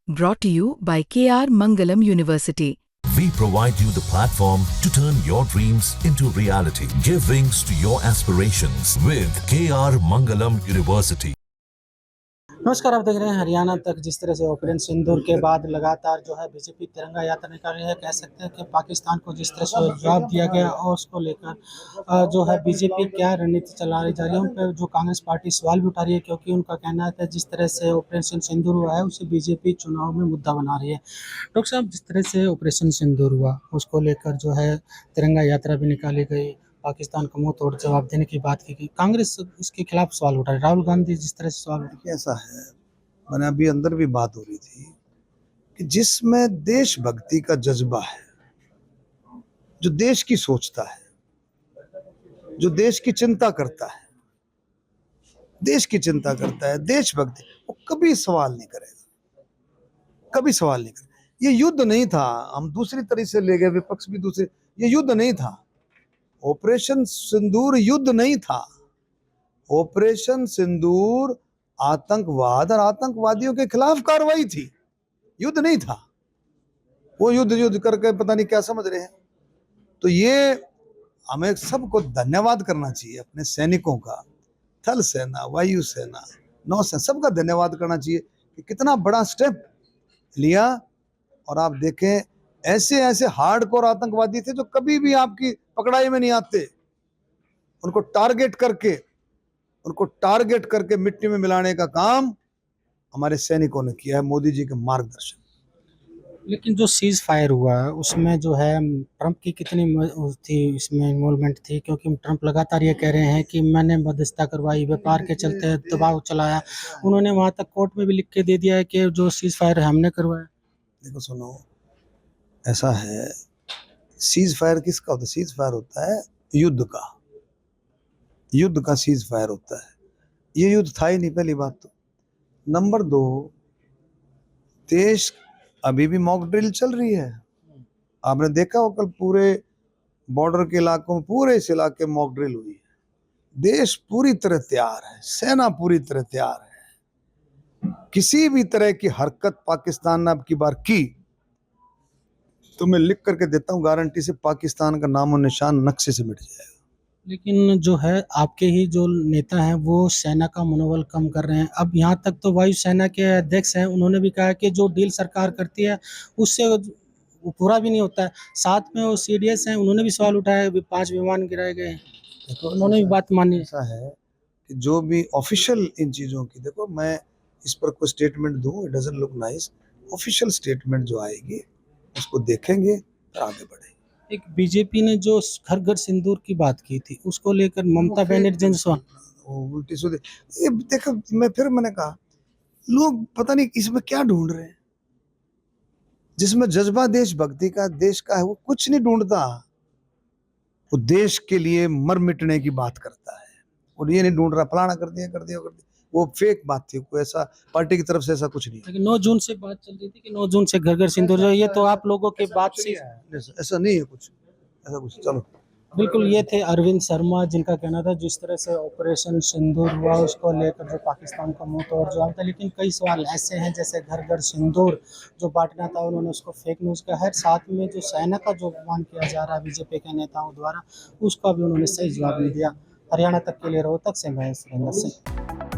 Brought to you by KR Mangalam University. We provide you the platform to turn your dreams into reality. Give wings to your aspirations with KR Mangalam University. नमस्कार, आप देख रहे हैं हरियाणा तक। जिस तरह से ऑपरेशन सिंदूर के बाद लगातार जो है बीजेपी तिरंगा यात्रा निकाल रही है, कह सकते हैं कि पाकिस्तान को जिस तरह से जवाब दिया गया और उसको लेकर जो है बीजेपी क्या रणनीति चला रही जा रही है, उन पर जो कांग्रेस पार्टी सवाल भी उठा रही है, क्योंकि उनका कहना है जिस तरह से ऑपरेशन सिंदूर हुआ है उसे बीजेपी चुनाव में मुद्दा बना रही है। डॉक्टर साहब, जिस तरह से ऑपरेशन सिंदूर हुआ उसको लेकर जो है तिरंगा यात्रा भी निकाली गई, पाकिस्तान को मुंह तोड़ जवाब देने की बात की गई, कांग्रेस इसके खिलाफ सवाल उठा रही है, राहुल गांधी जिस तरह से सवाल उठा। ऐसा है, मैंने अभी अंदर भी बात हो रही थी कि जिसमें देशभक्ति का जज्बा है, जो देश की सोचता है, जो देश की चिंता करता है, देशभक्ति, वो कभी सवाल नहीं करेगा, कभी सवाल नहीं करेगा। ये युद्ध नहीं था, हम दूसरी तरह से ले गए, विपक्ष भी दूसरे। ये युद्ध नहीं था, ऑपरेशन सिंदूर युद्ध नहीं था। ऑपरेशन सिंदूर आतंकवाद और आतंकवादियों के खिलाफ कार्रवाई थी, युद्ध नहीं था। वो युद्ध करके पता नहीं क्या समझ रहे हैं। तो ये हमें सबको धन्यवाद करना चाहिए, अपने सैनिकों का, थल सेना, वायु सेना, नौसेना, सबका धन्यवाद करना चाहिए कि कितना बड़ा स्टेप लिया। और आप देखें, ऐसे हार्डकोर आतंकवादी थे जो कभी भी आपकी पकड़ाई में नहीं आते। उनको टारगेट करके मिट्टी में मिलाने का काम हमारे सैनिकों ने किया है, मोदी जी के मार्गदर्शन। लेकिन जो सीज फायर हुआ उसमें जो है ट्रंप की कितनी थी, इसमें इन्वॉल्वमेंट थी? क्योंकि ट्रंप लगातार ये कह रहे हैं कि मैंने मध्यस्थता करवाई, व्यापार के चलते दबाव चलाया। उन्होंने वहां तक कोर्ट में भी लिख के दे दिया है कि जो सीज फायर है हमने करवाया। देखो सुनो, ऐसा है, सीज फायर किसका होता है? सीज फायर होता है युद्ध का सीज फायर होता है। ये युद्ध था ही नहीं, पहली बात तो। नंबर 2, देश अभी भी मॉक ड्रिल चल रही है। आपने देखा हो, कल पूरे बॉर्डर के इलाकों में, पूरे इस इलाके में मॉक ड्रिल हुई है। देश पूरी तरह तैयार है, सेना पूरी तरह तैयार है। किसी भी तरह की हरकत पाकिस्तान ने अब की बार की तो मैं लिख करके देता हूं, गारंटी से पाकिस्तान का नामो निशान नक्शे से मिट जाएगा। लेकिन जो है आपके ही जो नेता हैं वो सेना का मनोबल कम कर रहे हैं। अब यहाँ तक तो वायुसेना के अध्यक्ष हैं, उन्होंने भी कहा कि जो डील सरकार करती है उससे वो पूरा भी नहीं होता है। साथ में वो सीडीएस हैं, उन्होंने भी सवाल उठाया, 5 विमान गिराए गए। देखो, उन्होंने भी बात मानी। ऐसा है कि जो भी ऑफिशियल इन चीज़ों की, देखो मैं इस पर कोई स्टेटमेंट दूं, it doesn't look nice. Official statement जो आएगी उसको देखेंगे और आगे बढ़ेंगे। एक बीजेपी ने जो घर घर सिंदूर की बात की थी उसको लेकर ममता बनर्जी ने उल्टी सीधे, ये देखो, मैंने कहा, लोग पता नहीं इसमें क्या ढूंढ रहे हैं। जिसमें जज्बा देशभक्ति का, देश का है, वो कुछ नहीं ढूंढता। वो देश के लिए मर मिटने की बात करता है, और ये नहीं ढूंढ रहा फलाना कर दिया। वो फेक बात थी, कोई ऐसा पार्टी की तरफ से ऐसा कुछ नहीं। लेकिन 9 जून से बात चल रही थी कि 9 जून से घर घर सिंदूर जो ये तो आप लोगों के बात से ऐसा नहीं है कुछ, ऐसा कुछ। चलो, बिल्कुल। ये थे अरविंद शर्मा, जिनका कहना था जिस तरह से ऑपरेशन सिंदूर हुआ उसको लेकर जो पाकिस्तान का मुंह तोड़ जवाब था। लेकिन कई सवाल ऐसे हैं, जैसे घर घर सिंदूर जो बांटना था उन्होंने उसको फेक न्यूज़ कहा है। साथ में जो सेना का जो अपमान किया जा रहा है बीजेपी के नेताओं द्वारा, उसका भी उन्होंने सही जवाब नहीं दिया। हरियाणा तक के लिए रोहतक से मैं सुरेंद्र सिंह।